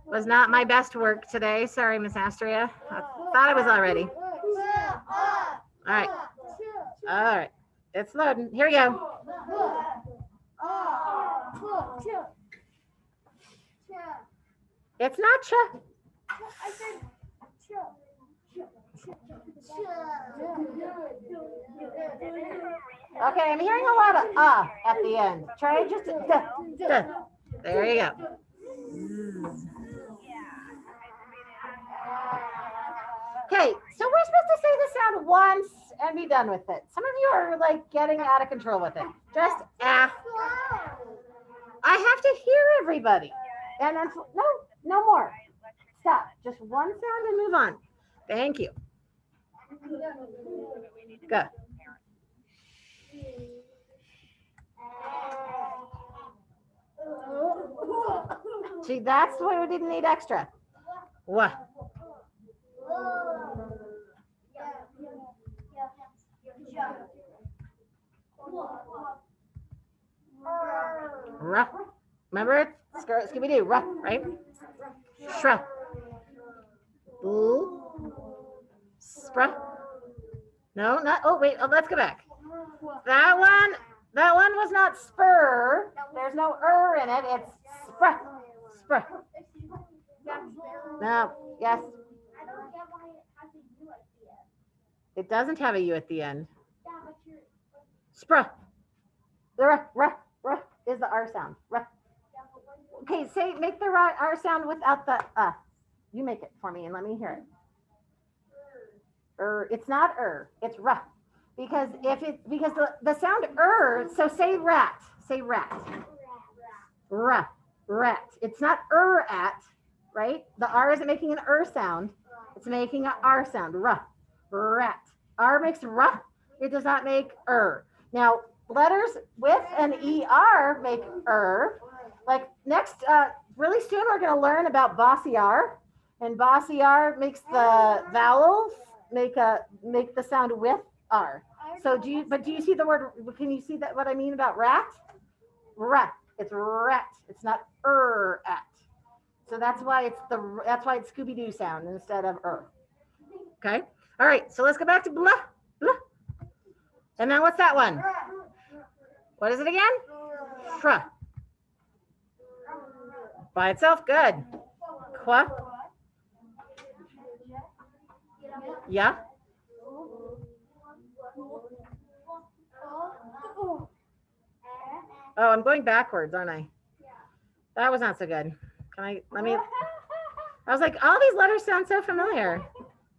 Was not my best work today. Sorry, Miss Astria. I thought I was already. All right. All right. It's loading. Here we go. It's not ch. Okay, I'm hearing a lot of at the end. Try just duh. There you go. Okay, so we're supposed to say the sound once and be done with it. Some of you are like getting out of control with it. Just ah. I have to hear everybody. And then no more. Stop. Just one sound and move on. Thank you. Good. See, that's why we didn't need extra. What? Ruh. Remember it? Scooby-Doo. Ruh, right? Shruh. Ooh. Spruh. No, not. Oh, wait. Oh, let's go back. That one was not spur. There's no in it. It's spruh. Spruh. No. Yes. It doesn't have a U at the end. Spruh. The ruh is the R sound. Ruh. Okay, make the R sound without the You make it for me and let me hear it. It's not it's ruh. Because the sound so say rat. Say rat. Ruh. Rat. It's not at, right? The R isn't making an sound. It's making an R sound. Ruh. Rat. R makes ruh. It does not make Now, letters with an ER make Like next, really soon we're going to learn about bossy R. And bossy R makes the vowels make the sound with R. So do you see the word? Can you see that what I mean about rat? Rat. It's rat. It's not at. So that's why it's Scooby-Doo sound instead of Okay. All right. So let's go back to blah blah. And then what's that one? What is it again? Shruh. By itself, good. Qua. Yeah. Oh, I'm going backwards, aren't I? That was not so good. I was like, all these letters sound so familiar.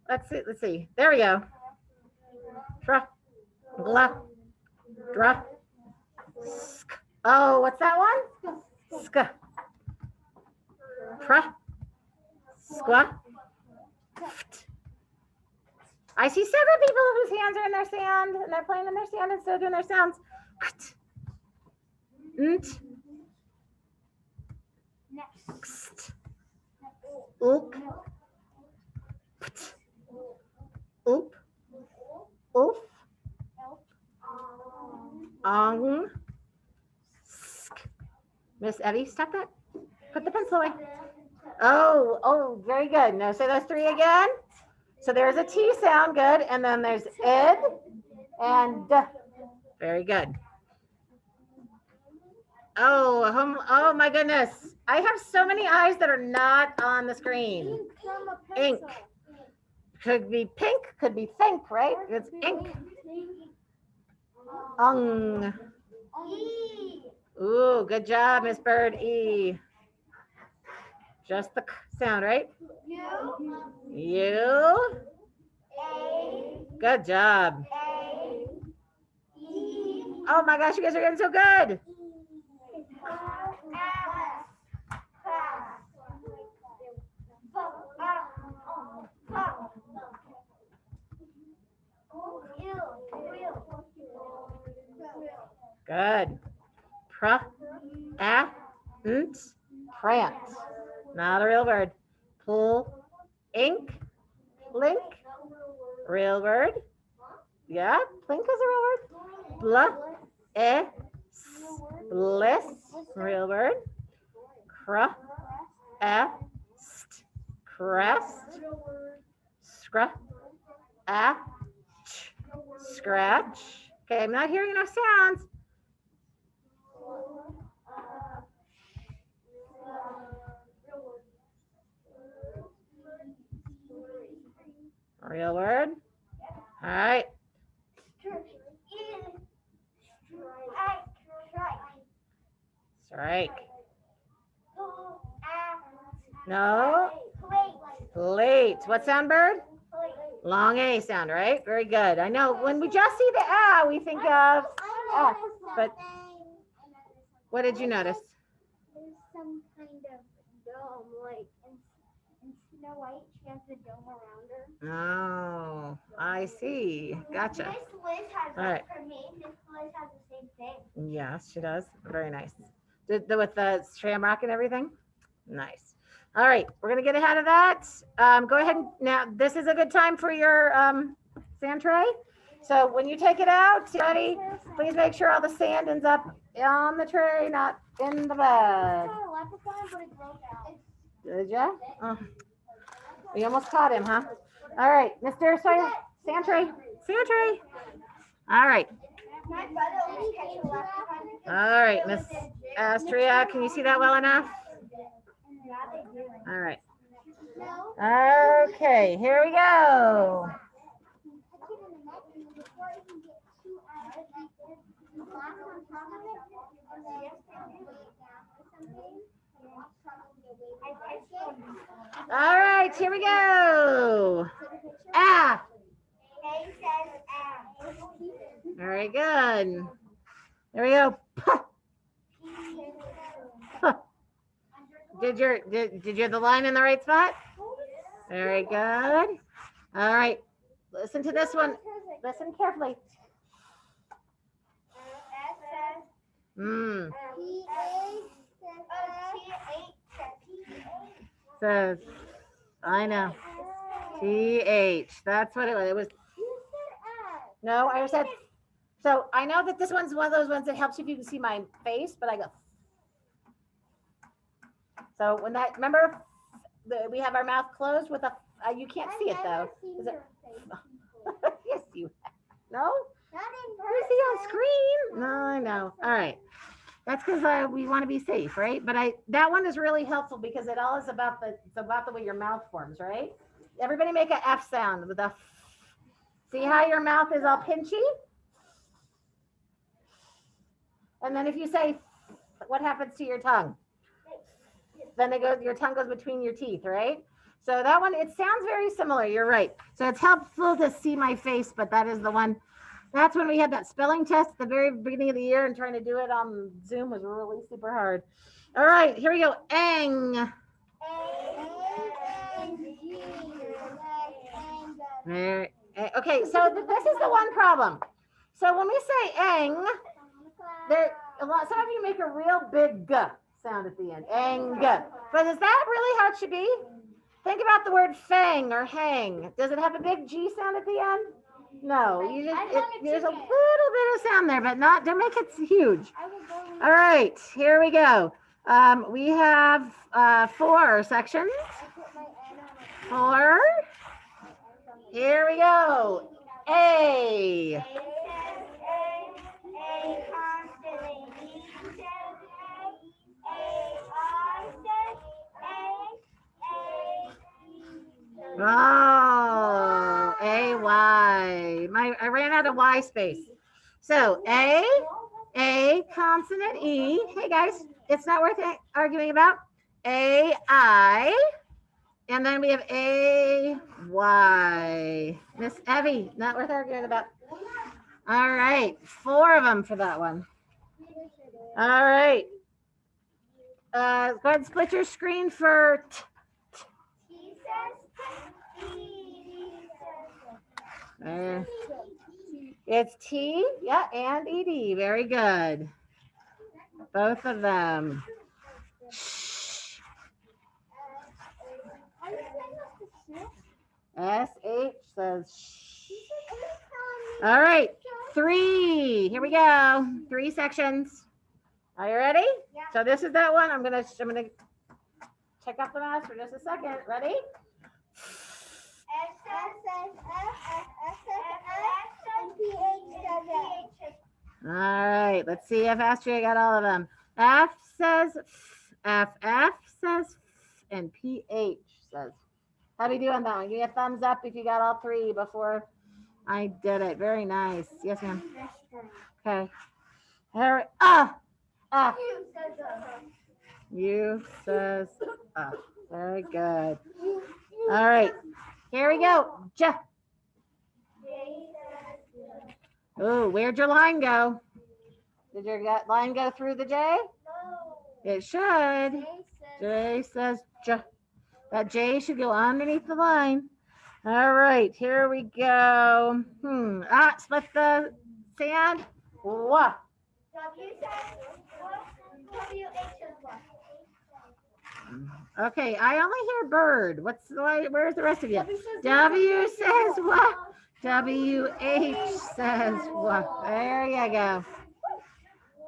Let's see. There we go. Shruh. Gla. Dra. Sk. Oh, what's that one? Sk. Pra. Squa. I see several people whose hands are in their sand and they're playing in their sand and still doing their sounds. Nt. Next. Ook. Pt. Oop. Oof. Ong. Sk. Miss Evie, stop that. Put the pencil away. Oh, very good. Now say those three again. So there's a T sound, good. And then there's id and d. Very good. Oh my goodness. I have so many eyes that are not on the screen. Ink. Could be pink, could be think, right? It's ink. Ung. Ooh, good job, Miss Bird. E. Just the sound, right? You. Good job. Oh my gosh, you guys are getting so good. Good. Prance. Not a real word. Pull, ink, blink, real word. Yeah, blink is a real word. Blah, bliss, real word. crest, scratch. Okay, I'm not hearing enough sounds. Real word. All right. Strike. No. Plate. What sound, bird? Long A sound, right? Very good. I know when we just see the A, we think of F, but what did you notice? There's some kind of dome, like in Snow White, she has the dome around her. Oh, I see. Gotcha. Miss Liz has All right. for me. Miss Liz has the same thing. Yes, she does. Very nice. With the shamrock and everything? Nice. All right, we're going to get ahead of that. Go ahead and now, this is a good time for your sand tray. So when you take it out, buddy, please make sure all the sand ends up on the tray, not in the bag. Did you? Oh. We almost caught him, huh? All right, Mr. Sawyer, sand tray. All right. All right, Miss Astria, can you see that well enough? All right. Okay, here we go. All right, here we go. Ah. Very good. There we go. Did you have the line in the right spot? Very good. All right. Listen to this one. Listen carefully. Says, I know. TH. That's what it was. It was. No, I said. So I know that this one's one of those ones that helps if you can see my face, but I go. So when that, remember, we have our mouth closed with a, you can't see it though. Yes, you have. No? You see on screen? No, I know. All right. That's because we want to be safe, right? But that one is really helpful because it all is about the way your mouth forms, right? Everybody make an F sound with a. See how your mouth is all pinchy? And then if you say, what happens to your tongue? Then your tongue goes between your teeth, right? So that one, it sounds very similar. You're right. So it's helpful to see my face, but that is the one. That's when we had that spelling test at the very beginning of the year, and trying to do it on Zoom was really super hard. All right, here we go. Ang. Okay, so this is the one problem. So when we say ang, some of you make a real big g sound at the end. Ang. But is that really how it should be? Think about the word fang or hang. Does it have a big G sound at the end? No, there's a little bit of sound there, but don't make it huge. All right, here we go. We have 4 sections. 4. Here we go. A. Oh, A-Y. I ran out of Y space. So A, consonant E. Hey guys, it's not worth arguing about. A-I. And then we have A-Y. Miss Evie, not worth arguing about. All right, 4 of them for that one. All right. Go ahead and split your screen for it's T, yeah, and ED. Very good. Both of them. SH says shh. All right, 3. Here we go. 3 sections. Are you ready? Yeah. So this is that one. I'm gonna check out the mask for just a second. Ready? All right, let's see if Astria got all of them. F says F, F says F, and PH says. How do you do on that one? Give me a thumbs up if you got all three before I did it. Very nice. Yes, ma'am. Okay. Harry, U says very good. All right. Here we go. J. Oh, where'd your line go? Did your line go through the J? It should. J says J. That J should go underneath the line. All right, here we go. Split the sand. What? Okay, I only hear bird. Where's the rest of you? W says what? WH says what? There you go.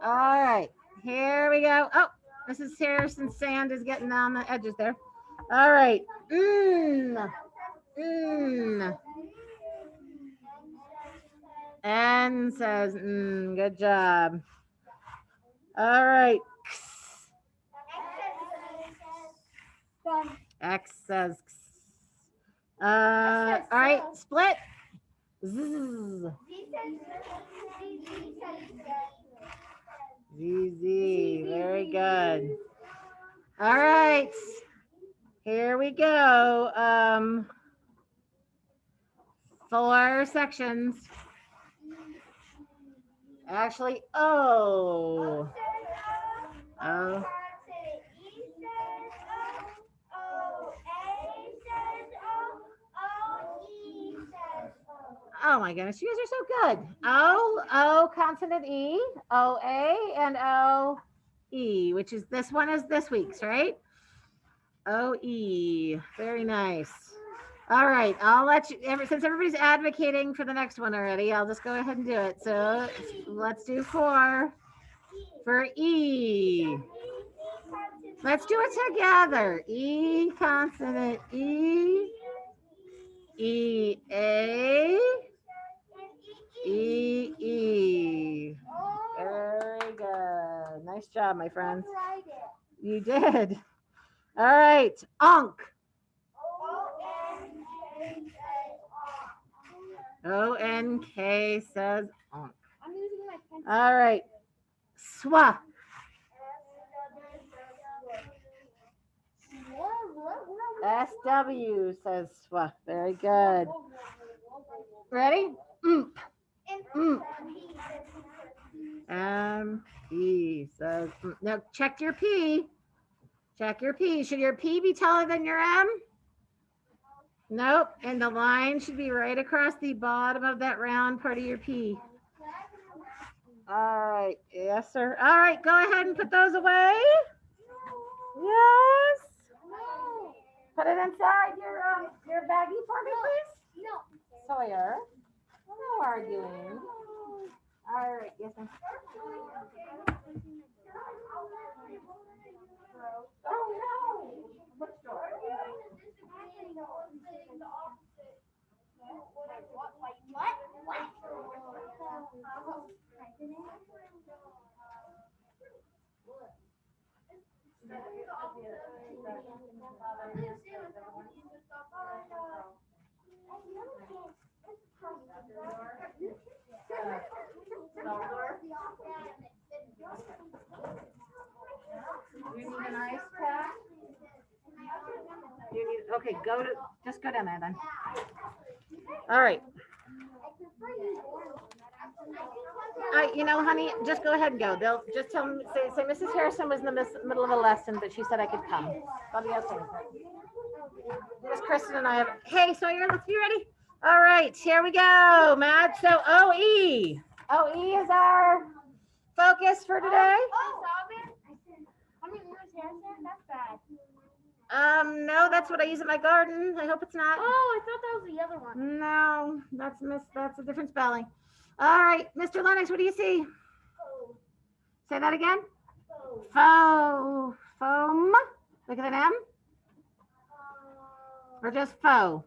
All right, here we go. Oh, Mrs. Harrison's sand is getting on the edges there. All right. N says good job. All right. X says all right, split. Z. Very good. All right. Here we go. 4 sections. Actually, O. Oh my goodness, you guys are so good. O consonant E, O A, and O E, which is this one is this week's, right? O E. Very nice. All right, I'll let you. Since everybody's advocating for the next one already, I'll just go ahead and do it. So let's do 4 for E. Let's do it together. E consonant E. E A. E E. Very good. Nice job, my friends. You did. All right. Onk. O-N-K says onk. All right. Swa. S-W says swa. Very good. Ready? M-E says now check your P. Check your P. Should your P be taller than your M? Nope. And the line should be right across the bottom of that round part of your P. All right. Yes, sir. All right. Go ahead and put those away. Yes. Put it inside your baggie for me, please. No. Sawyer. No arguing. All right. Yes, ma'am. Oh, no. Bookstore. You need an ice pack? Okay, just go down there then. All right. Honey, just go ahead and go. They'll just tell me, say Mrs. Harrison was in the middle of a lesson, but she said I could come. I'll be okay. Miss Kristen and I have, hey, Sawyer, let's be ready. All right, here we go, Matt. So OE. OE is our focus for today. No, that's what I use in my garden. I hope it's not. Oh, I thought that was the other one. No, that's a different spelling. All right, Mr. Lennox, what do you see? Say that again. Foam. Look at that M. or just faux?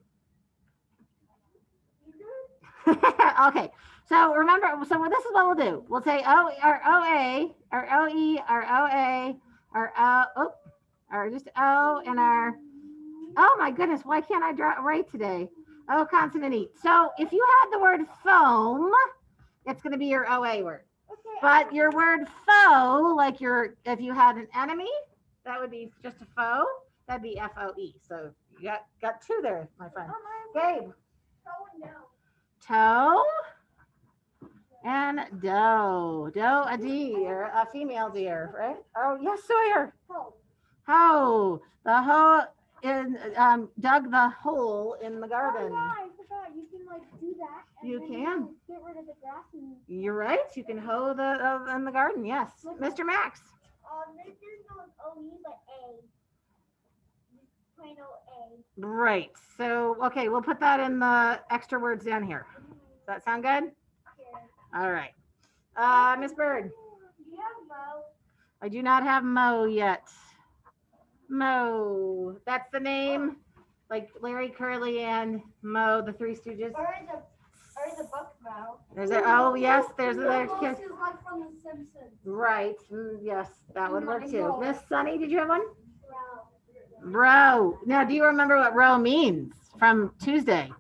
Okay. So remember, so this is what we'll do. We'll say O or OA or OE or OA or O, or just O and our, oh my goodness, why can't I write today? O consonant E. So if you had the word foam, it's going to be your OA word. Okay. But your word foe, like if you had an enemy, that would be just a foe. That'd be FOE. So you got two there, my friend. Gabe. Toe and doe. Doe, a deer, a female deer, right? Oh, yes, Sawyer. Hoe. The hoe dug the hole in the garden. Oh, yeah, I forgot. You can like do that. And You then can. Get rid of the grass. You're right. You can hoe in the garden. Yes, Mr. Max. This is not OE, but A. Plain old A. Right. So, okay, we'll put that in the extra words down here. Does that sound good? Yeah. All right. Miss Bird. Do you have Mo? I do not have Mo yet. Mo. That's the name. Like Larry, Curly, and Mo, the Three Stooges. Or the book Mo. There's a, oh, yes, there's another kid. This is like from The Simpsons. Right. Yes, that would work too. Miss Sunny, did you have one? Bro. Row. Now, do you remember what row means from Tuesday?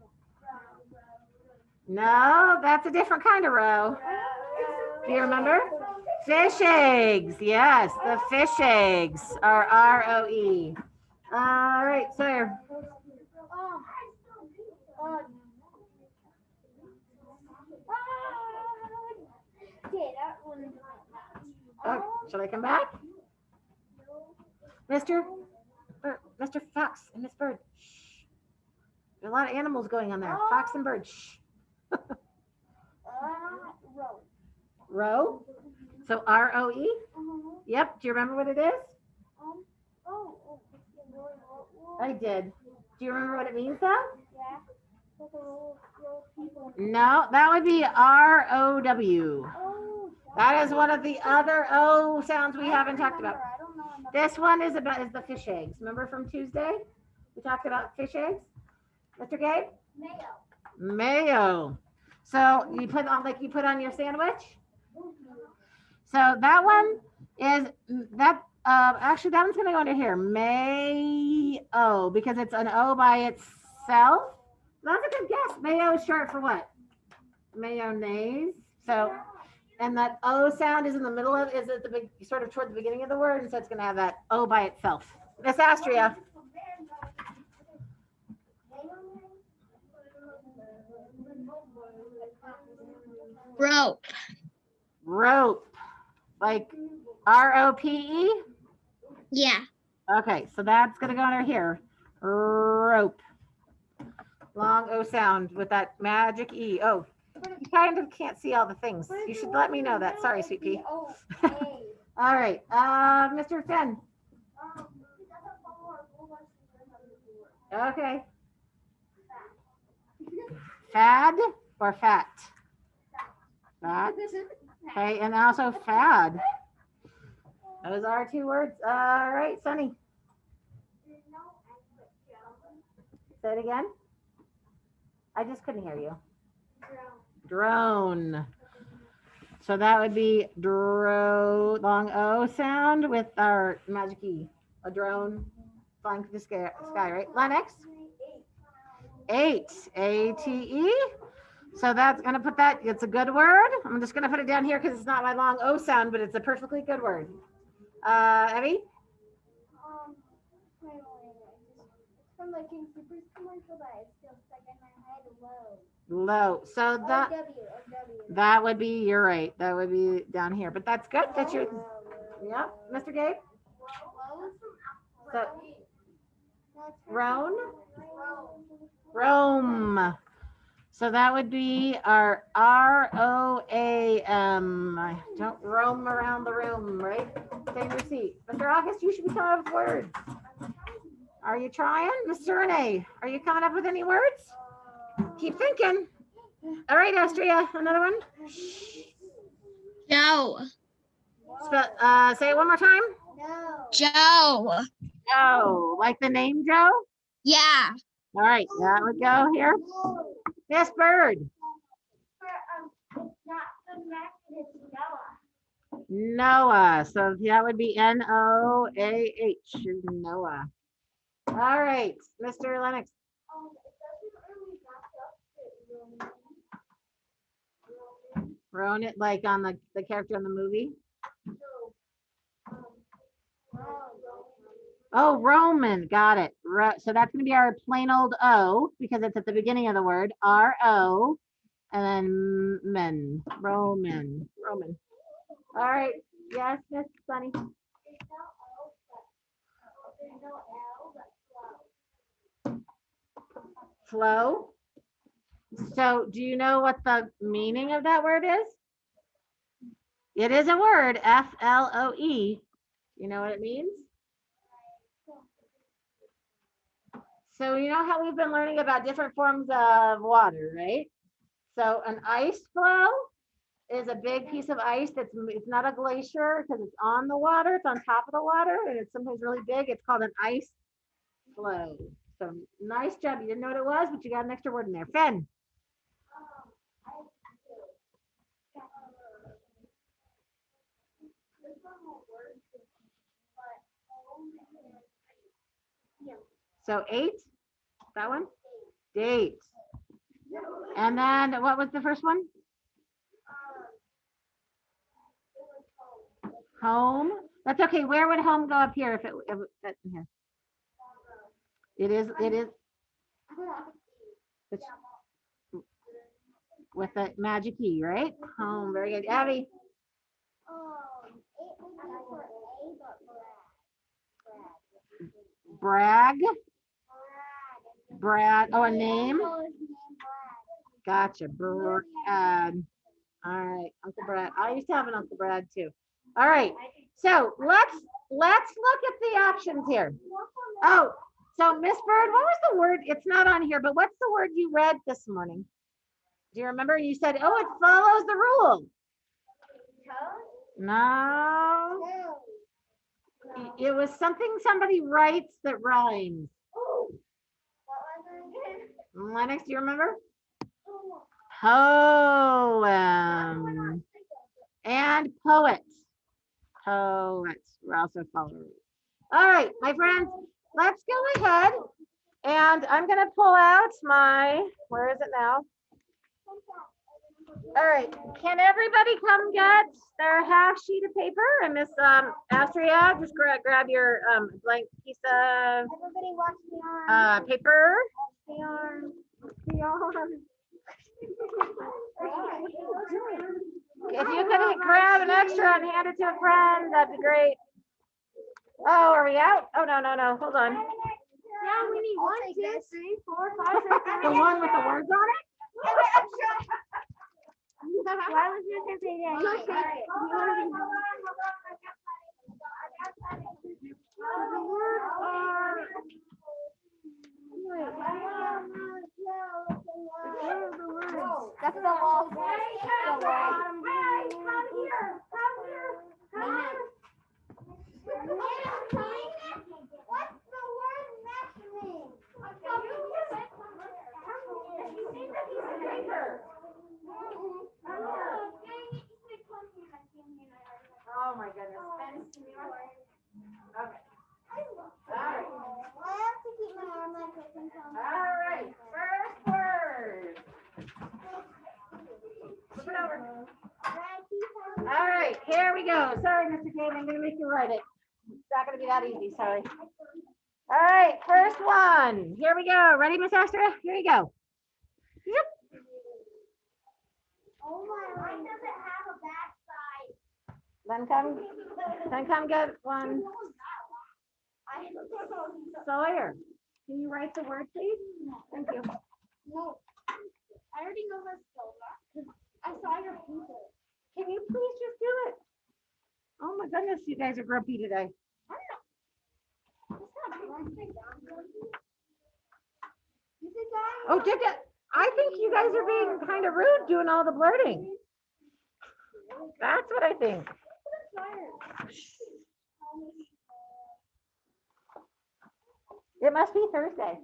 No, that's a different kind of row. Do you remember? Fish eggs. Yes, the fish eggs are ROE. All right, Sawyer. Okay, that one. Oh, should I come back? Mr. Fox and Miss Bird. Shh. There's a lot of animals going on there. Fox and Bird. Shh. Row. Row. So ROE? Yep. Do you remember what it is? I did. Do you remember what it means though? Yeah. Like a row of people. No, that would be ROW. Oh, That is one of the other O sounds we haven't talked about. I don't know. This one is the fish eggs. Remember from Tuesday? We talked about fish eggs. Mr. Gabe? Mayo. Mayo. So you put on your sandwich. So that one is that. Actually, that one's going to go under here. Mayo, because it's an O by itself. That's a good guess. Mayo is short for what? Mayonnaise. So, and that O sound is in the middle of, is at the big, sort of toward the beginning of the word, and so it's going to have that O by itself. Miss Astria. Rope. Rope. Like ROPE? Yeah. Okay, so that's going to go under here. Rope. Long O sound with that magic E. Oh, you kind of can't see all the things. You should let me know that. Sorry, sweet pea. Oh, All right, Mr. Finn. Okay. Fad or fat? Fat. Okay, and also fad. Those are two words. All right, Sunny. Say it again. I just couldn't hear you. Drone. So that would be long O sound with our magic E. A drone flying through the sky, right? Lennox. 8. ATE. So that's going to put that, it's a good word. I'm just going to put it down here because it's not my long O sound, but it's a perfectly good word. Evie? From the King Supers commercial, but it's still stuck in my head. Low. So that that would be, you're right. That would be down here. But that's good that you, yep. Mr. Gabe? So, Roan? Rome. So that would be our ROAM. Don't roam around the room, right? Take your seat. Mr. August, you should be coming up with words. Are you trying? Mr. Renee, are you coming up with any words? Keep thinking. All right, Astria, another one. Joe. Say it one more time. No. Joe. Joe, like the name Joe? Yeah. All right, that would go here. Miss Bird. Not the next, it's Noah. Noah. So that would be Noah. Noah. All right, Mr. Lennox. It doesn't really match up to Ronan, like on the character in the movie. Oh, Roman. Got it. So that's going to be our plain old O because it's at the beginning of the word. R-O. And then men. Roman. Roman. All right. Yes, Miss Sunny. There's no O, but there's no L, but Flow. So do you know what the meaning of that word is? It is a word, F-L-O-E. You know what it means? So you know how we've been learning about different forms of water, right? So an ice flow is a big piece of ice it's not a glacier because it's on the water, it's on top of the water, and it's sometimes really big. It's called an ice flow. So nice job. You didn't know what it was, but you got an extra word in there. Fen. So 8, that one? Date. And then what was the first one? Home. That's okay. Where would home go up here if that's in here? It is it's with the magic key, right? Home. Very good. Abby. it would be for A, but Brag. Brad. Brad. Oh, a name. Oh, his name Brad. Gotcha. Brad. All right, Uncle Brad. I used to have an Uncle Brad too. All right. So let's look at the options here. Oh, so Miss Bird, what was the word? It's not on here, but what's the word you read this morning? Do you remember? You said, oh, it follows the rule. No. It was something somebody writes that rhymes. Lennox, do you remember? Poem. And poet. Poets. We're also followers. All right, my friends, let's go ahead. And I'm going to pull out my, where is it now? All right, can everybody come get their half sheet of paper? And Miss Astria, just grab your blank piece of Everybody watch the arm. paper. The arm. If you could grab an extra and hand it to a friend, that'd be great. Oh, are we out? Oh, no, hold on. Yeah, we need 1, 2, 3, 4, 5, 6, 7. The one with the words on it? Why was you gonna say that? You'll shake it. The words are. That's the wall. What's the word measuring? Oh my goodness. Okay. I have to keep my arm like this. All right. First word. Flip it over. All right. Here we go. Sorry, Mr. Kane. I'm going to make you write it. It's not going to be that easy. Sorry. All right. First one. Here we go. Ready, Miss Astra? Here you go. Yep. Oh my, mine doesn't have a back side. Then come get one. Sawyer, can you write the word, please? Thank you. No. I already know the spell. I saw your paper. Can you please just do it? Oh my goodness, you guys are grumpy today. Oh, did that? I think you guys are being kind of rude doing all the blurting. That's what I think. It must be Thursday.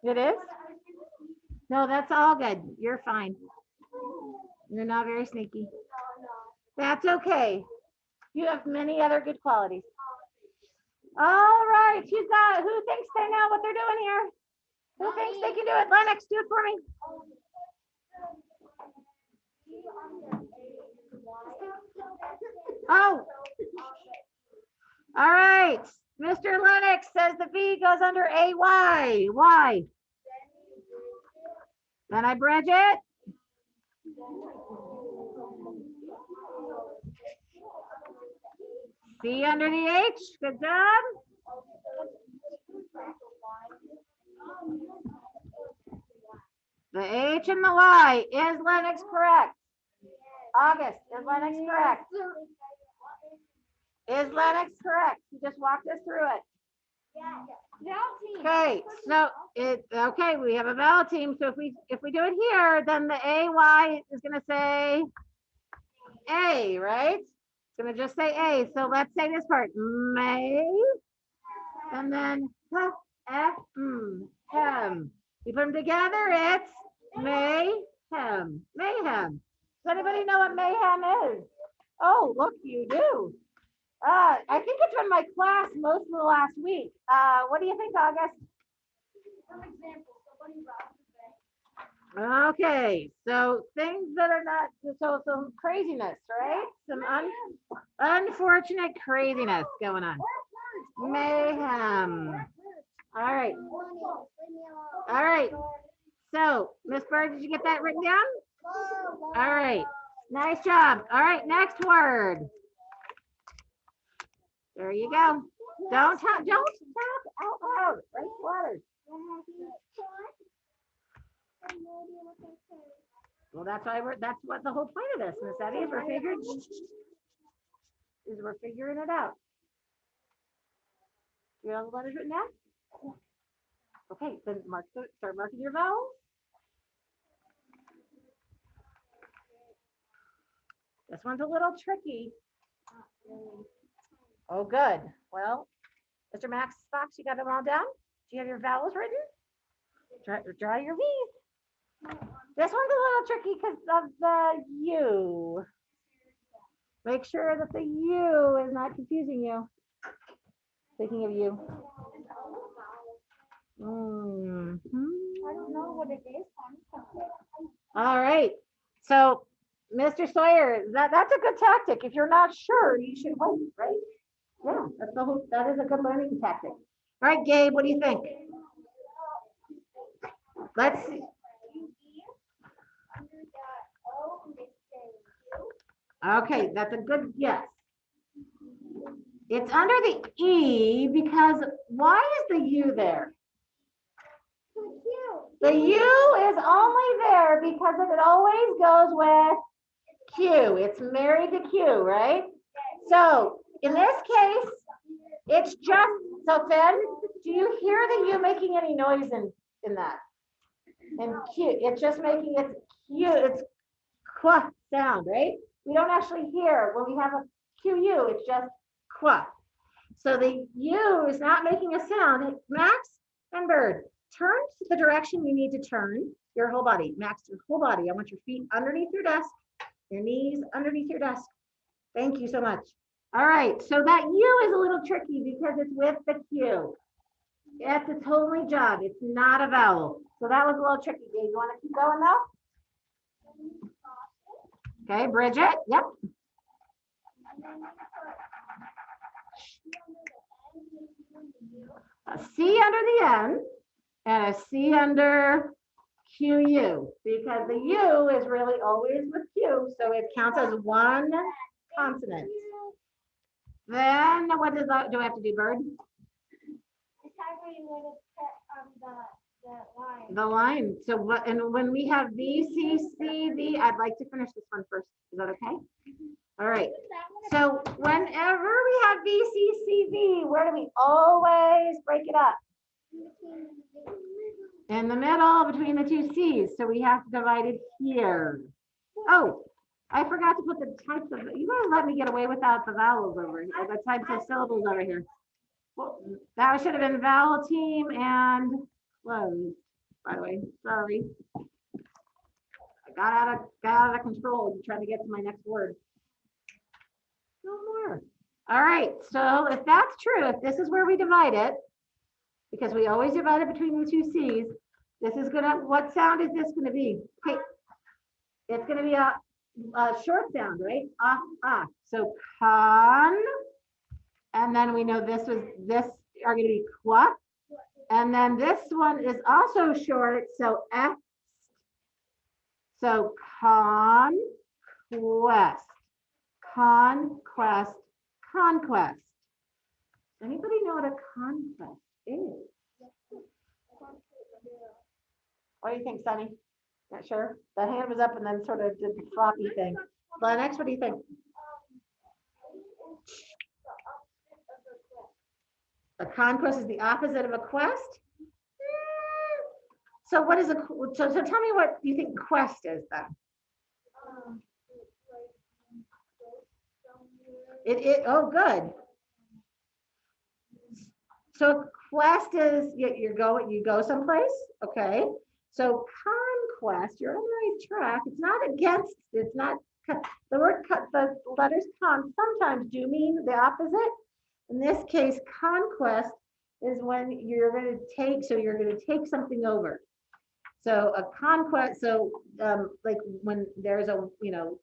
It is? No, that's all good. You're fine. You're not very sneaky. That's okay. You have many other good qualities. All right, who thinks they know what they're doing here? Who thinks they can do it? Lennox, do it for me. Oh. All right. Mr. Lennox says the V goes under AY. Why? Then I bridge it. C under the H. Good job. The H and the Y. Is Lennox correct? August, is Lennox correct? Is Lennox correct? You just walked us through it. Okay, so okay, we have a vowel team. So if we do it here, then the AY is gonna say A, right? It's gonna just say A. So let's say this part. May. And then hem. You put them together, it's mayhem. Mayhem. Does anybody know what mayhem is? Oh, look, you do. I think it's in my class most of the last week. What do you think, August? Some examples. Okay, so things that are not, so some craziness, right? Some unfortunate craziness going on. Mayhem. All right. All right. So, Miss Bird, did you get that written down? All right. Nice job. All right, next word. There you go. Don't talk out loud. Right, water. Well, that's what the whole point of this, Miss Eddie, is we're figuring it out. You have the letters written down? Okay, then start marking your vowels. This one's a little tricky. Oh, good. Well, Mr. Max Fox, you got them all down? Do you have your vowels written? Draw your V's. This one's a little tricky because of the U. Make sure that the U is not confusing you. Speaking of you. I don't know what it is. All right. So, Mr. Sawyer, that's a good tactic. If you're not sure, you should wait, right? Yeah, that is a good learning tactic. All right, Gabe, what do you think? Let's see. Okay, that's a good guess. It's under the E because why is the U there? The U is only there because it always goes with Q. It's married to Q, right? So in this case, it's just, so Finn, do you hear the U making any noise in that? And Q, it's just making its Q, it's qua sound, right? We don't actually hear when we have a QU, it's just qua. So the U is not making a sound. Max and Bird, turn to the direction you need to turn your whole body. Max, your whole body. I want your feet underneath your desk, your knees underneath your desk. Thank you so much. All right, so that U is a little tricky because it's with the Q. It's its only job. It's not a vowel. So that was a little tricky. Do you want to keep going though? Okay, Bridget, yep. A C under the N and a C under QU because the U is really always with Q, so it counts as one consonant. Then what do I have to do, Bird? The line. So what? And when we have B, C, C, D, I'd like to finish this one first. Is that okay? All right. So whenever we have B, C, C, D, where do we always break it up? In the middle between the two C's. So we have to divide it here. Oh, I forgot to put the types of, you guys let me get away without the vowels over here, the types of syllables over here. Well, that should have been vowel team and closed, by the way, sorry. I got out of control trying to get to my next word. No more. All right, so if that's true, if this is where we divide it, because we always divide it between the two C's, this is gonna, what sound is this gonna be? Hey, it's gonna be a short sound, right? So con, and then we know this are gonna be qua, and then this one is also short, so F. So conquest, conquest, conquest. Anybody know what a conquest is? What do you think, Sunny? Not sure. The hand was up and then sort of did the floppy thing. Lennox, what do you think? A conquest is the opposite of a quest. So what is so tell me what you think quest is then. Oh, good. So quest is you go someplace, okay? So conquest, you're on the right track. It's not against. It's not the word the letters con sometimes do mean the opposite. In this case, conquest is when you're going to take. So you're going to take something over. So a conquest. So like when there's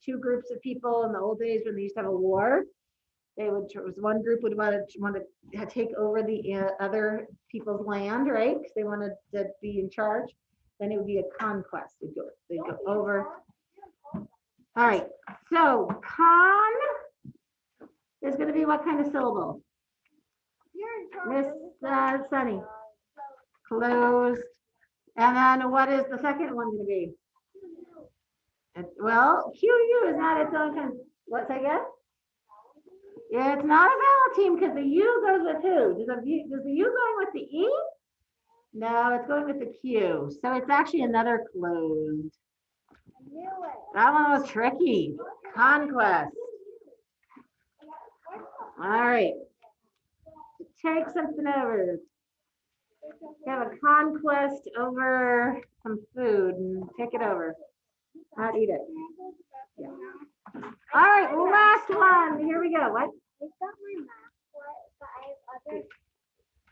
two groups of people in the old days when they used to have a war. One group would want to take over the other people's land, right? Because they wanted to be in charge. Then it would be a conquest. They'd go over. All right. So con is going to be what kind of syllable? Miss Sunny. Closed. And then what is the second one going to be? Well, QU is not its own kind. What's that again? Yeah, it's not a vowel team because the U goes with who? Does the U going with the E? No, it's going with the Q. So it's actually another closed. That one was tricky. Conquest. All right. Take something over. Have a conquest over some food and take it over. Not eat it. Yeah. All right, last one. Here we go. What? It's not my math one, but I have other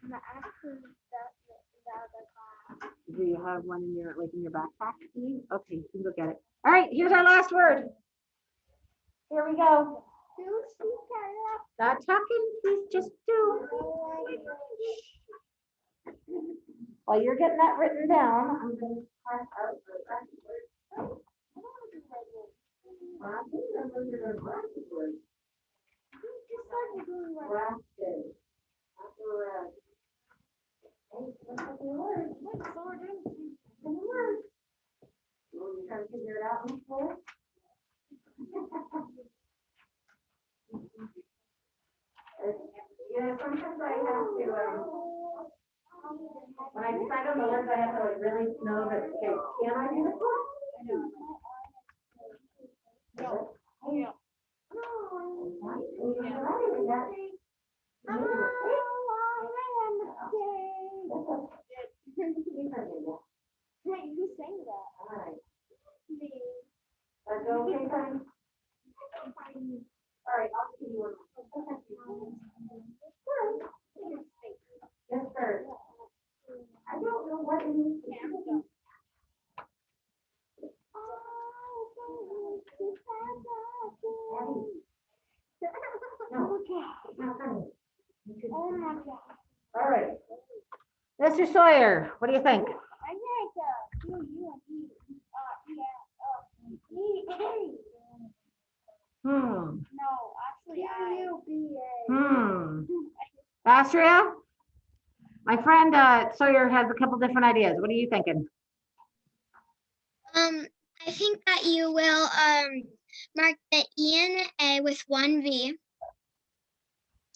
math and stuff the other class. Do you have one in your backpack? Okay, you can go get it. All right, here's our last word. Here we go. Not talking, please just do. While you're getting that written down, I'm going to pass out the last word. Trying to figure it out on the floor. Sometimes I have to, when I decide on the words, I have to really know that, okay, can I do this one? No. Yeah. Wait, who sang that? All right. Me. Let's go, okay, fine. All right, I'll see you. Yes, sir. I don't know what it is. No, it's not funny. Oh my God. All right. Mr. Sawyer, what do you think? I think Hmm. No, actually Astria? My friend Sawyer has a couple different ideas. What are you thinking? I think that you will mark the E and the A with one V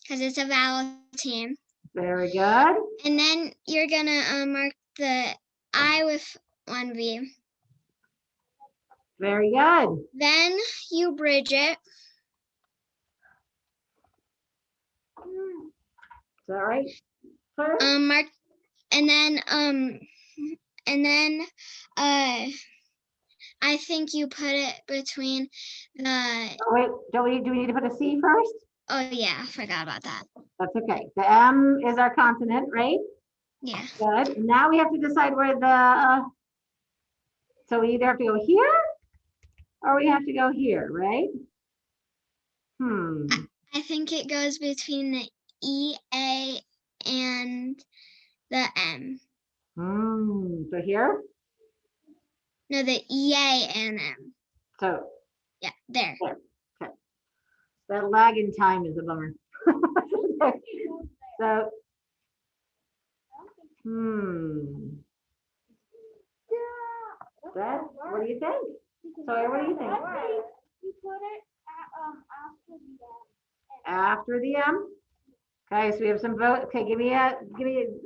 because it's a vowel team. Very good. And then you're gonna mark the I with one V. Very good. Then you bridge it. Is that right? Sir? Mark, and then and then I think you put it between the, Oh, wait, do we need to put a C first? oh yeah, I forgot about that. That's okay. The M is our consonant, right? Yeah. Good. Now we have to decide where the, so we either have to go here or we have to go here, right? I think it goes between the E, A, and the M. So here, No, the E, A, and M. so Yeah, there. that lag in time is a bummer. So, that, what do you think? Sawyer, what do you think? You put it After the M? Okay, so we have some vote. Okay, give me a,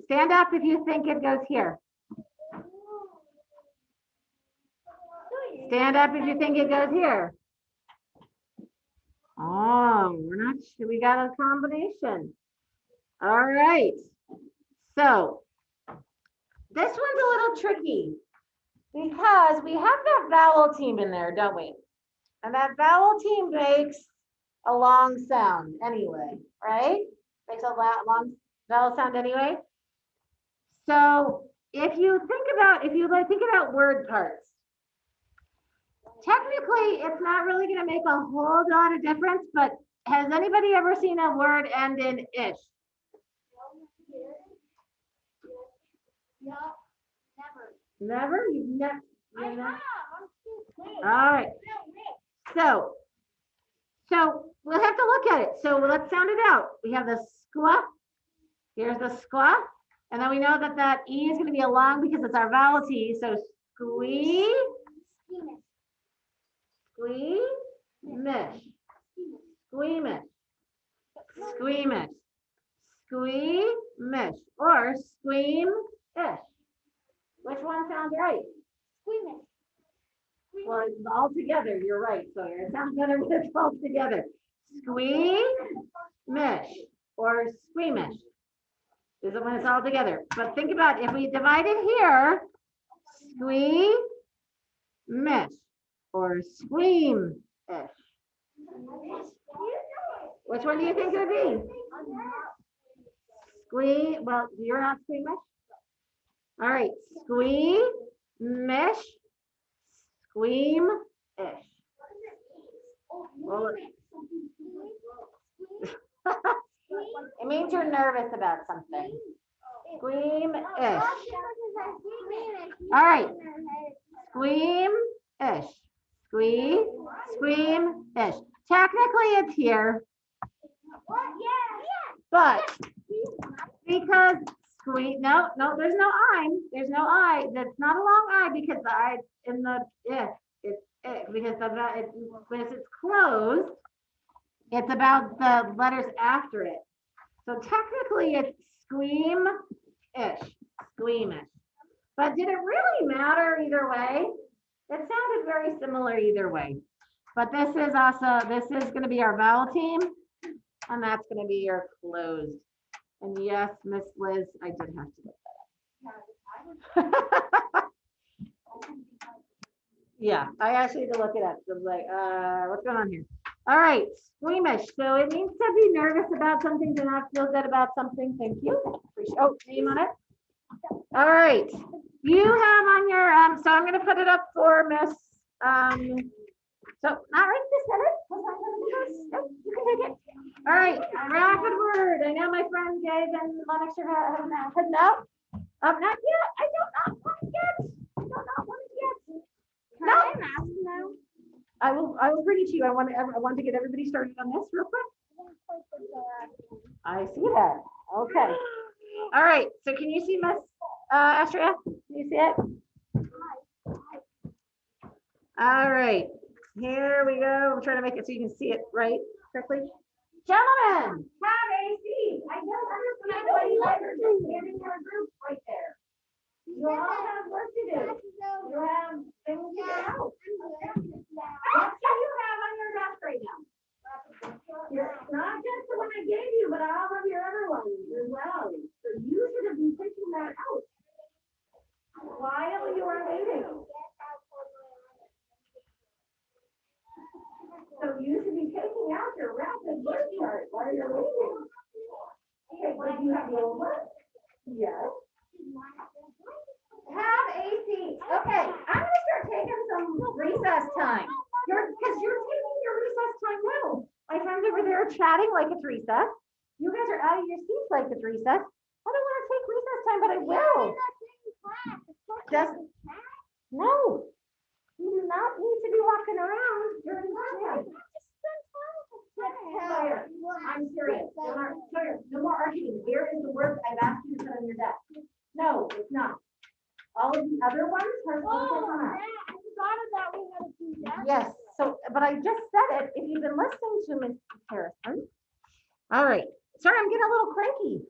stand up if you think it goes here. Stand up if you think it goes here. Oh, we're not sure. We got a combination. All right. So this one's a little tricky because we have that vowel team in there, don't we? And that vowel team makes a long sound anyway, right? Makes a long vowel sound anyway. So if you think about word parts, technically it's not really going to make a whole lot of difference, but has anybody ever seen a word end in ish? No, never. Never? You've never? I have. I'm too late. All right. So we'll have to look at it. So let's sound it out. We have the squa. Here's the squa. And then we know that that E is going to be a long because it's our vowel T. So squee, squeamish, squeamish, squeamish, squeamish, or squeam-ish. Which one sounds right? Squeamish. Well, it's all together, you're right, Sawyer. It sounds better when it's all together. Squeamish or squeamish is it when it's all together. But think about if we divide it here, squeamish or squeam-ish. Which one do you think it would be? Well, you're not squeamish? All right, squeamish, squeam-ish. Well, it means you're nervous about something. Squeam-ish. All right. Squeam-ish. Squeam-ish. Technically it's here. But because no, there's no I. There's no I. That's not a long I because the I in the it's because when it's closed, it's about the letters after it. So technically it's squeam-ish, squeamish. But did it really matter either way? It sounded very similar either way. But this is going to be our vowel team, and that's going to be your closed. And yes, Miss Liz, I did have to look that up. Yeah, I actually had to look it up. So I was like, what's going on here? All right, squeamish. So it means to be nervous about something, to not feel good about something. Thank you. Oh, name on it. All right. You have on your, so I'm going to put it up for Miss, so not right this minute. Nope, you can take it. All right, rapid word. I know my friend Gabe and Lennox are heading out. Not yet. I do not want it yet. No. I will bring it to you. I want to get everybody started on this real quick. I see that. Okay. All right. So can you see Miss Astria? Can you see it? All right. Here we go. I'm trying to make it so you can see it right quickly. Gentlemen, have a seat. I know you guys are just standing in a group right there. You all have work to do. You have things to get out. What do you have on your desk right now? Not just the one I gave you, but all of your other ones as well. So you should have been picking that out. Why chatting like it's recess. You guys are out of your seats like it's recess. I don't want to take recess time, but I will. Just, no, you do not need to be walking around during class. Sawyer, I'm serious. Sawyer, no more arguing. Here is the work I've asked you to put on your desk. No, it's not. All of the other ones are supposed to come out. I forgot about we had to do that. Yes, so, but I just said it, if you've been listening to Ms. Harrison. All right, sorry, I'm getting a little cranky.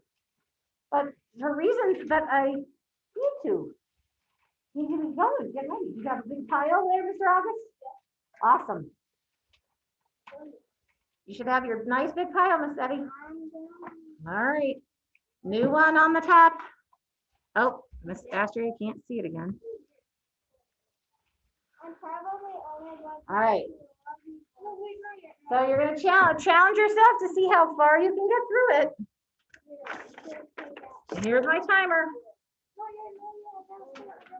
But for reasons that I need to be going, get ready. You got a big pile there, Mr. August? Awesome. You should have your nice big pile, Miss Eddie. All right, new one on the top. Oh, Miss Astrid can't see it again. All right. So you're gonna challenge yourself to see how far you can get through it. Here's my timer.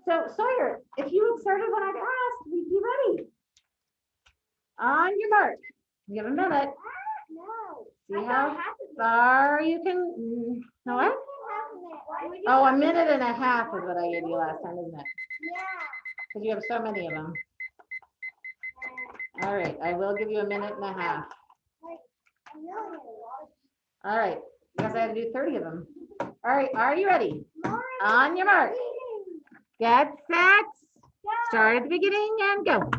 So Sawyer, if you had started when I'd asked, we'd be ready. On your mark. You have a minute. See how far you can. No what? Oh, a minute and a half is what I gave you last time, isn't it? Yeah. Because you have so many of them. All right, I will give you a minute and a half. All right, because I had to do 30 of them. All right, are you ready? On your mark. Get set. Start at the beginning and go.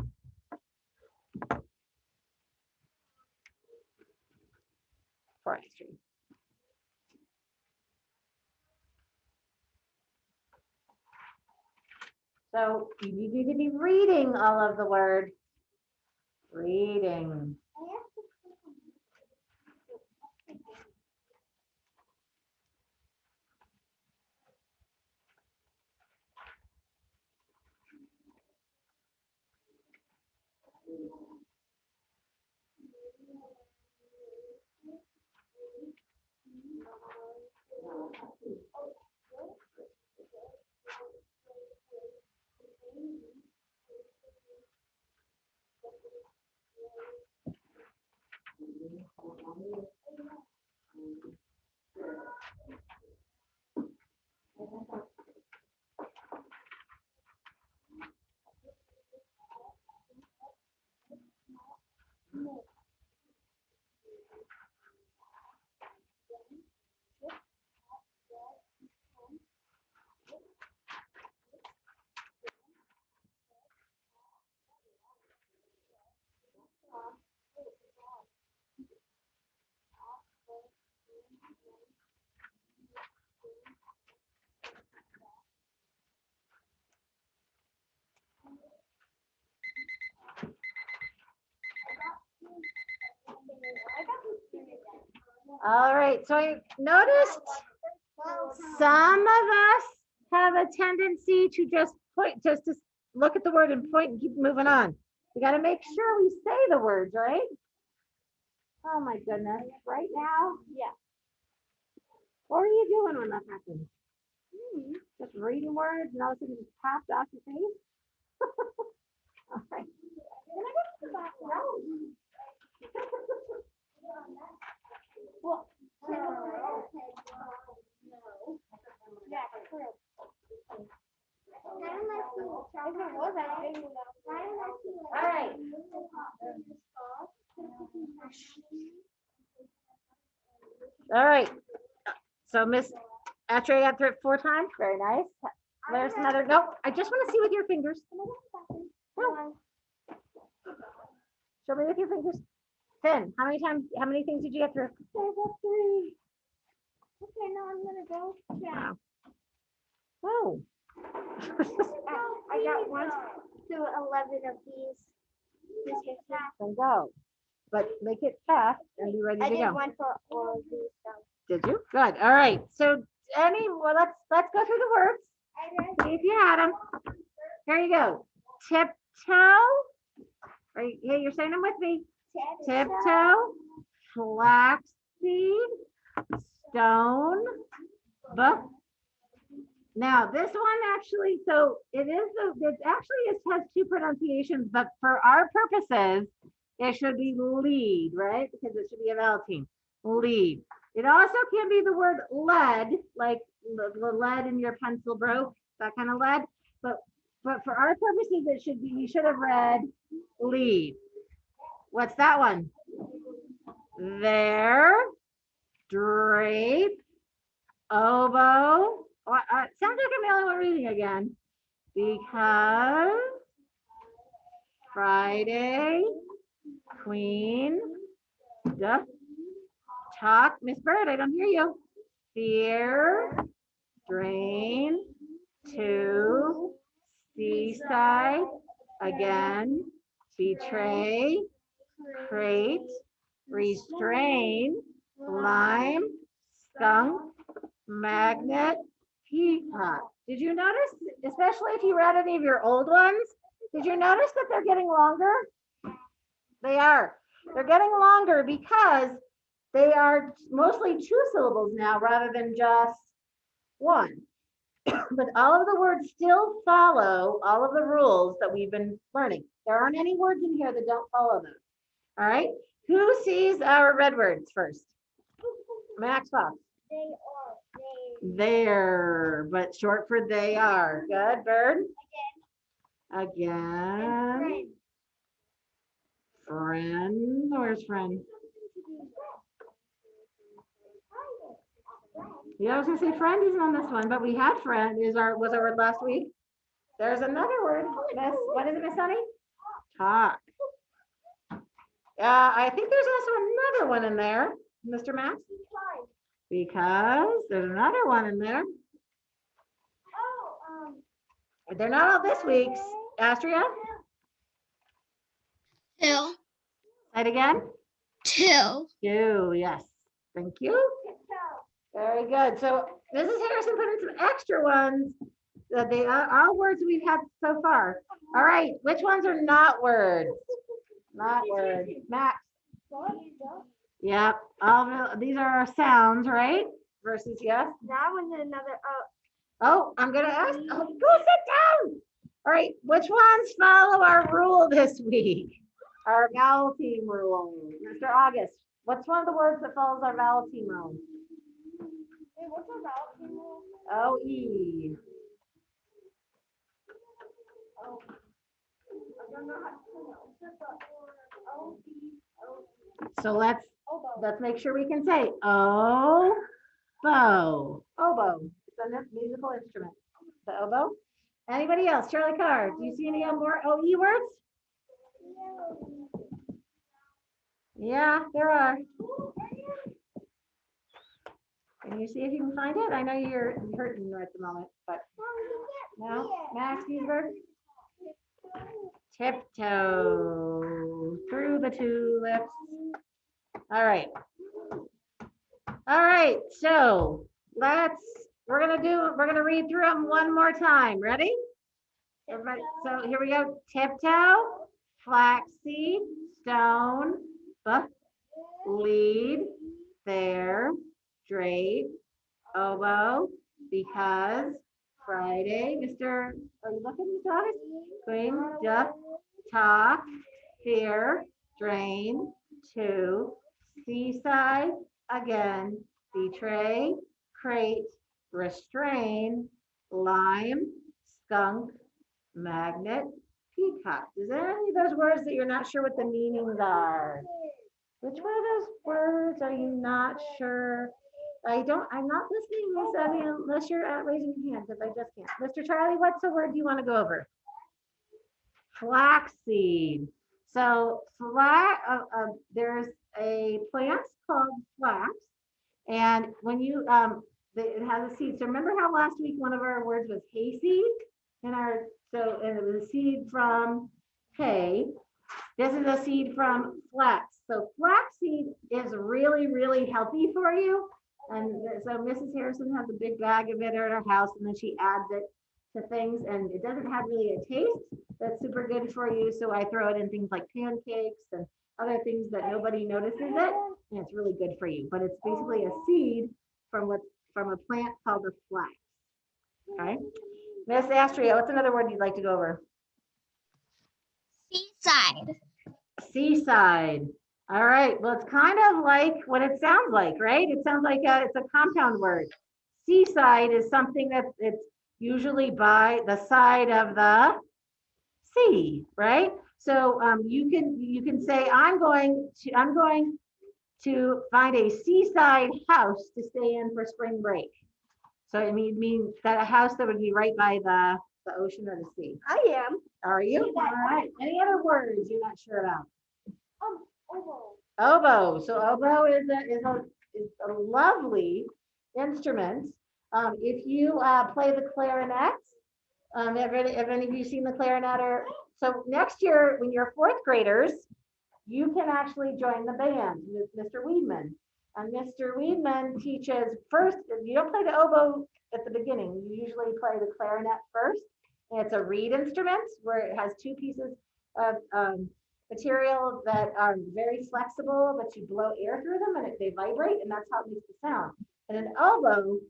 Forestry. So you need to be reading all of the words. Reading. All right, so I noticed some of us have a tendency to just point, just to look at the word and point and keep moving on. We got to make sure we say the words, right? Oh my goodness, right now? Yeah. What are you doing when that happens? Just reading words and all of a sudden it just popped off your face? All right. Can I get the back? Well, all right. All right. So Miss Atre got through it 4 times. Very nice. There's another. Nope. I just want to see with your fingers. No. Show me with your fingers. Finn, how many things did you get through? I got 3. Okay, now I'm gonna go. Yeah. Wow. Oh. I got 1 through 11 of these. Then go. But make it fast and be ready to go. I did 1 for all of these. So. Did you? Good. All right. So let's go through the words. See if you had them. Here you go. Tiptoe. Hey, you're saying them with me. Tiptoe. Flaxseed. Stone. Book. Now this one actually, so it has 2 pronunciations, but for our purposes, it should be lead, right? Because it should be a vowel team. lead. It also can be the word lead, like the lead in your pencil broke, that kind of lead. But for our purposes, it should be, you should have read lead. What's that one? There, drape, oboe. Oh, it sounds like I'm the only one reading again. Because Friday, queen, duh, talk, Miss Bird, I don't hear you. Fear, drain, to, seaside, again, betray, crate, restrain, lime, skunk, magnet, peacock. Did you notice, especially if you read any of your old ones, did you notice that they're getting longer? They are. They're getting longer because they are mostly 2 syllables now rather than just 1. But all of the words still follow all of the rules that we've been learning. There aren't any words in here that don't follow them. All right. Who sees our red words first? Max Fox. They are. There, but short for they are. Good, Bird. Again. Friend. Where's friend? Yeah, I was gonna say friend isn't on this one, but we had friend was our word last week. There's another word. Miss, what is it, Miss Sunny? Talk. I think there's also another one in there, Mr. Max. Because there's another one in there. They're not all this week's. Astria? 2. Say it again. 2. 2, yes. Thank you. Very good. So Mrs. Harrison put in some extra ones that they are all words we've had so far. All right, which ones are not words? Not words. Max. Yep. These are our sounds, right? Versus yes. That one's another. Oh, I'm gonna ask. Oh, go sit down. All right, which ones follow our rule this week? Our vowel team rule. Mr. August, what's one of the words that follows our vowel team rule? Wait, what's our vowel rule? O-E. Oh. I don't know how to pronounce it, but O-B-O. So let's make sure we can say oboe. Oboe. It's a musical instrument. The oboe. Anybody else? Charlie Carr, do you see any more OE words? Yeah, there are. Can you see if you can find it? I know you're hurting at the moment, but no. Max Giesberg. Tiptoe through the tulips. All right. All right. So we're gonna read through them one more time. Ready? Everybody, so here we go. Tiptoe, flaxseed, stone, lead, there, drape, oboe, because, Friday, Mr. Are you looking, Mr. August? Queen, duck, talk, fear, drain, to, seaside, again, betray, crate, restrain, lime, skunk, magnet, peacock. Is there any of those words that you're not sure what the meanings are? Which one of those words are you not sure? I'm not listening, Miss Abby, unless you're raising your hand, because I just can't. Mr. Charlie, what's the word you want to go over? Flaxseed. So there's a plant called flax, and when you it has a seed. So remember how last week one of our words was hayseed, and it was a seed from hay. This is a seed from flax. So flaxseed is really, really healthy for you. And so Mrs. Harrison has a big bag of it at her house, and then she adds it to things, and it doesn't have really a taste that's super good for you. So I throw it in things like pancakes and other things that nobody notices it, and it's really good for you. But it's basically a seed from a plant called a flax. Okay. Miss Astria, what's another word you'd like to go over? Seaside. Seaside. All right, well, it's kind of like what it sounds like, right? It sounds like it's a compound word. Seaside is something that it's usually by the side of the sea, right? So you can say I'm going to find a seaside house to stay in for spring break. So it means that a house that would be right by the ocean or the sea. I am. Are you? All right. Any other words you're not sure about? Oboe. Oboe. So oboe is a lovely instrument. If you play the clarinet, have any of you seen the clarinet? So next year, when you're fourth graders, you can actually join the band with Mr. Weedman. And Mr. Weedman teaches first, you don't play the oboe at the beginning. You usually play the clarinet first. And it's a reed instrument where it has two pieces of material that are very flexible, but you blow air through them and they vibrate, and that's how it makes the sound. And an oboe,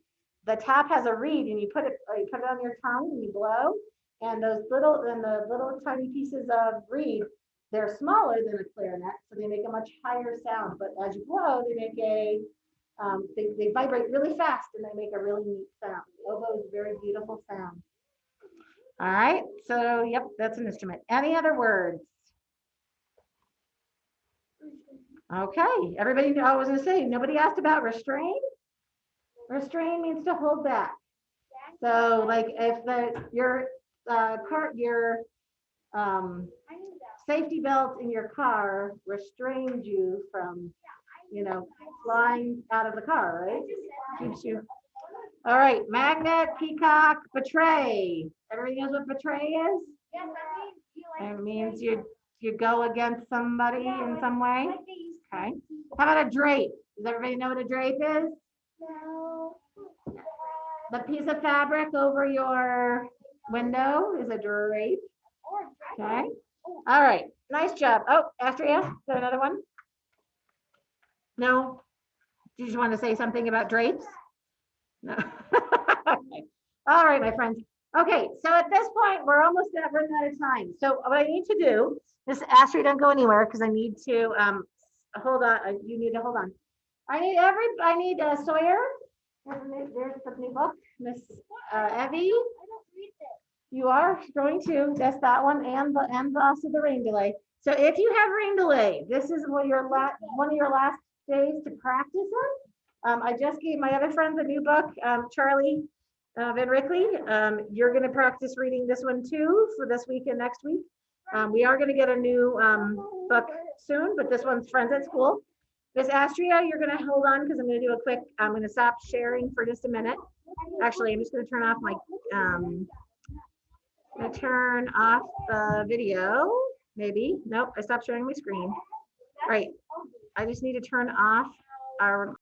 the top has a reed, and you put it on your tongue and you blow, and the little tiny pieces of reed, they're smaller than a clarinet, so they make a much higher sound. But as you blow, they make they vibrate really fast, and they make a really neat sound. The oboe is a very beautiful sound. All right, so yep, that's an instrument. Any other words? Okay, everybody know, I was gonna say, nobody asked about restrain. Restrain means to hold back. So like if your safety belt in your car restrains you from, flying out of the car, right? Keeps you. All right, magnet, peacock, betray. Everybody knows what betray is? Yes, It means you go against somebody in some way. Okay. How about a drape? Does everybody know what a drape is? No. The piece of fabric over your window is a drape. Okay. All right. Nice job. Oh, Astria, got another one? No? Did you just want to say something about drapes? No. Okay. All right, my friends. Okay, so at this point, we're almost running out of time. So what I need to do is, Astrid, don't go anywhere because I need to hold on. You need to hold on. I need Sawyer. There's the new book, Miss Evie. I don't read this. You are going to. That's that one, and also the rain delay. So if you have rain delay, this is one of your last days to practice it. I just gave my other friends a new book, Charlie Van Rickley. You're going to practice reading this one too for this week and next week. We are going to get a new book soon, but this one's Friends at School. Miss Astria, you're going to hold on because I'm going to do a quick, I'm going to stop sharing for just a minute. Actually, I'm just going to turn off my, I'm going to turn off the video, maybe. Nope, I stopped sharing my screen. All right, I just need to turn off our